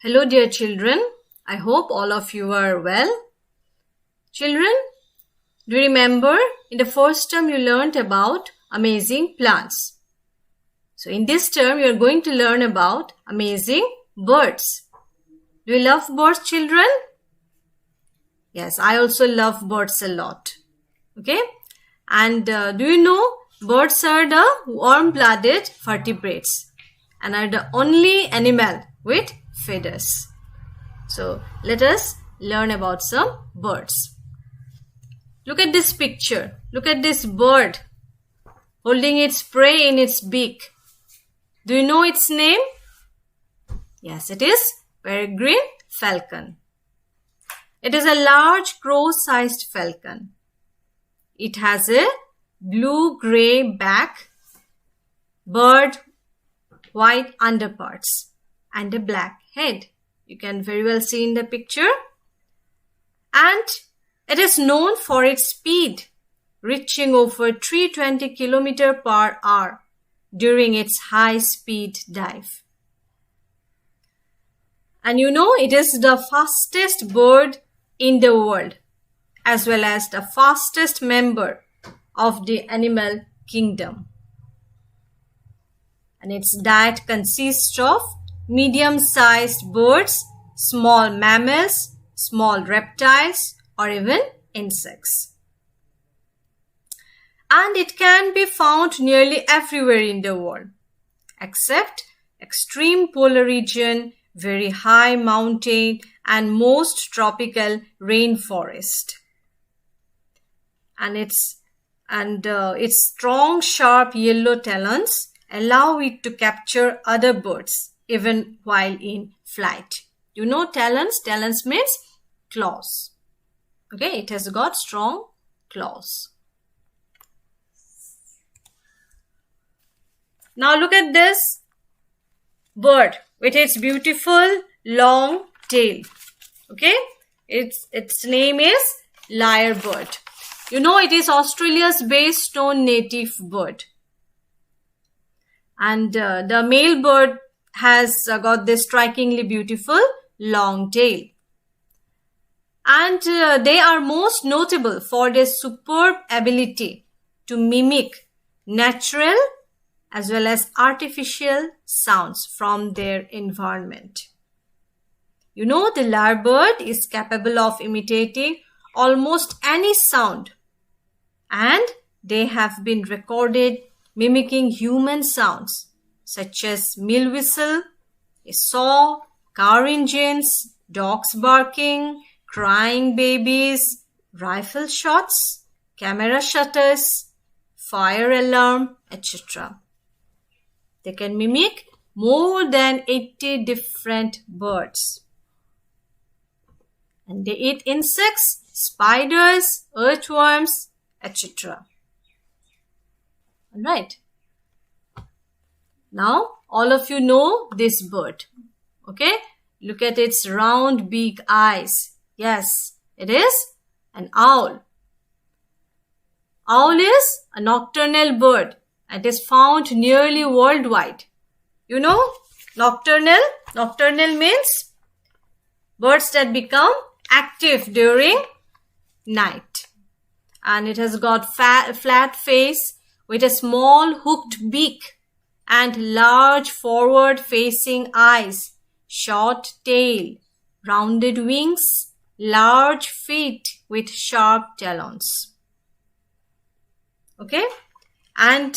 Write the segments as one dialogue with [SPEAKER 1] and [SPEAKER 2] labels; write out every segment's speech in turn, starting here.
[SPEAKER 1] Hello dear children, I hope all of you are well. Children, do you remember in the first term you learnt about amazing plants? So in this term you are going to learn about amazing birds. Do you love birds, children? Yes, I also love birds a lot. Okay, and do you know birds are the warm-blooded vertebrates and are the only animal with feathers. So let us learn about some birds. Look at this picture. Look at this bird holding its prey in its beak. Do you know its name? Yes, it is peregrine falcon. It is a large crow-sized falcon. It has a blue-gray back, bird white underparts, and a black head. You can very well see in the picture. And it is known for its speed, reaching over 320 km per hour during its high-speed dive. And you know, it is the fastest bird in the world, as well as the fastest member of the animal kingdom. And its diet consists of medium-sized birds, small mammals, small reptiles, or even insects. And it can be found nearly everywhere in the world, except extreme polar region, very high mountain, and most tropical rainforest. And its strong, sharp yellow talons allow it to capture other birds even while in flight. You know talons? Talons means claws. Okay, it has got strong claws. Now look at this bird with its beautiful long tail. Okay, its name is lyrebird. You know it is Australia's best known native bird. And the male bird has got this strikingly beautiful long tail. And they are most notable for their superb ability to mimic natural as well as artificial sounds from their environment. You know, the lyrebird is capable of imitating almost any sound, and they have been recorded mimicking human sounds such as mill whistle, a saw, car engines, dogs barking, crying babies, rifle shots, camera shutters, fire alarm, etc. They can mimic more than 80 different birds. And they eat insects, spiders, earthworms, etc. Alright. Now, all of you know this bird. Okay? Look at its round big eyes. Yes, it is an owl. Owl is a nocturnal bird and is found nearly worldwide. You know, nocturnal? Nocturnal means birds that become active during night. And it has got flat face with a small hooked beak and large forward-facing eyes, short tail, rounded wings, large feet with sharp talons. Okay? And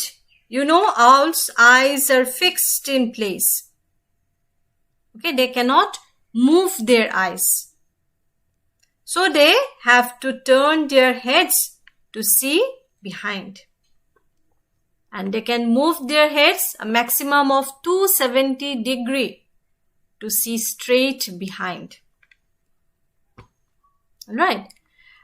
[SPEAKER 1] you know owls' eyes are fixed in place. Okay, they cannot move their eyes. So they have to turn their heads to see behind. And they can move their heads a maximum of 270 degrees to see straight behind. Alright.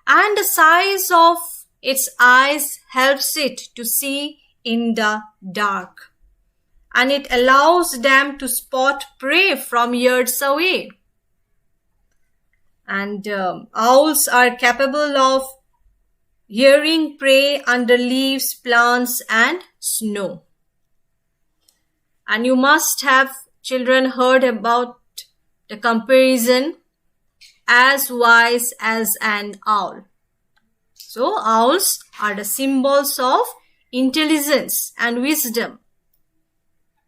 [SPEAKER 1] And the size of its eyes helps it to see in the dark. And it allows them to spot prey from yards away. And owls are capable of hearing prey under leaves, plants, and snow. And you must have, children, heard about the comparison as wise as an owl. So owls are the symbols of intelligence and wisdom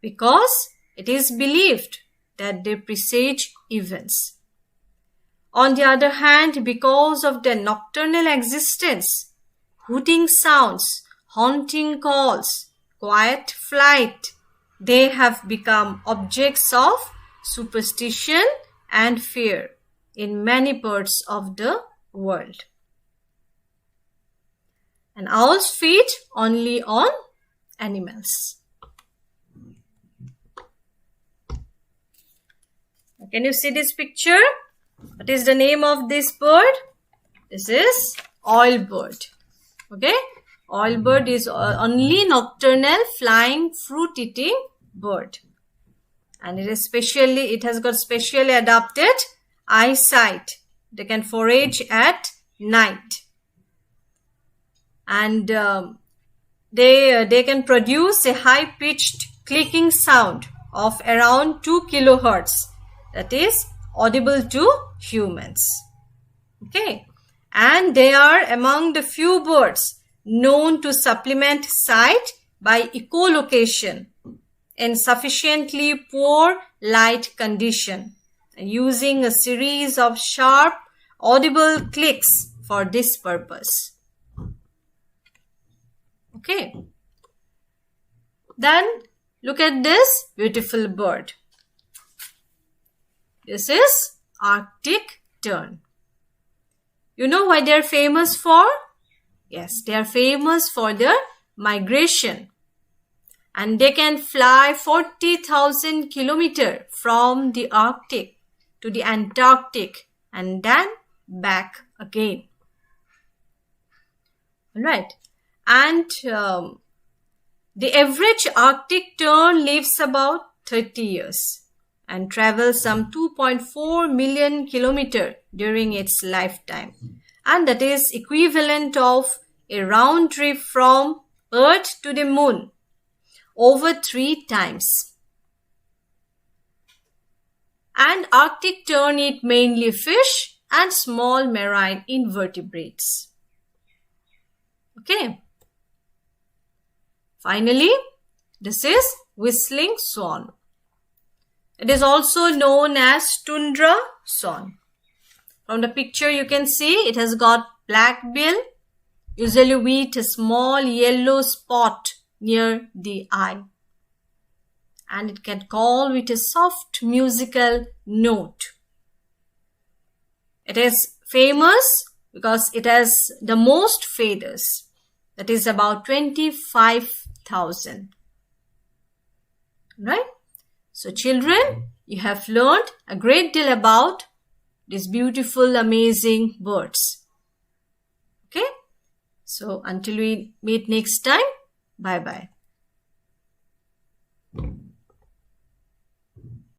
[SPEAKER 1] because it is believed that they presage events. On the other hand, because of their nocturnal existence, hooting sounds, haunting calls, quiet flight, they have become objects of superstition and fear in many parts of the world. And owls feed only on animals. Can you see this picture? What is the name of this bird? This is oilbird. Okay? Oilbird is only nocturnal flying fruit-eating bird. And it has got specially adapted eyesight. They can forage at night. And they can produce a high-pitched clicking sound of around 2 kilohertz. That is audible to humans. Okay. And they are among the few birds known to supplement sight by echolocation in sufficiently poor light condition, using a series of sharp audible clicks for this purpose. Okay. Then look at this beautiful bird. This is Arctic tern. You know why they are famous for? Yes, they are famous for their migration. And they can fly 40,000 kilometers from the Arctic to the Antarctic and then back again. Alright. And the average Arctic tern lives about 30 years and travels some 2.4 million kilometers during its lifetime. And that is equivalent of a round trip from Earth to the moon over 3 times. And Arctic tern eat mainly fish and small marine invertebrates. Okay. Finally, this is whistling swan. It is also known as tundra swan. From the picture you can see it has got black bill, usually with a small yellow spot near the eye. And it can call with a soft musical note. It is famous because it has the most feathers. That is about 25,000. Right? So children, you have learned a great deal about these beautiful, amazing birds. Okay? So until we meet next time, bye-bye.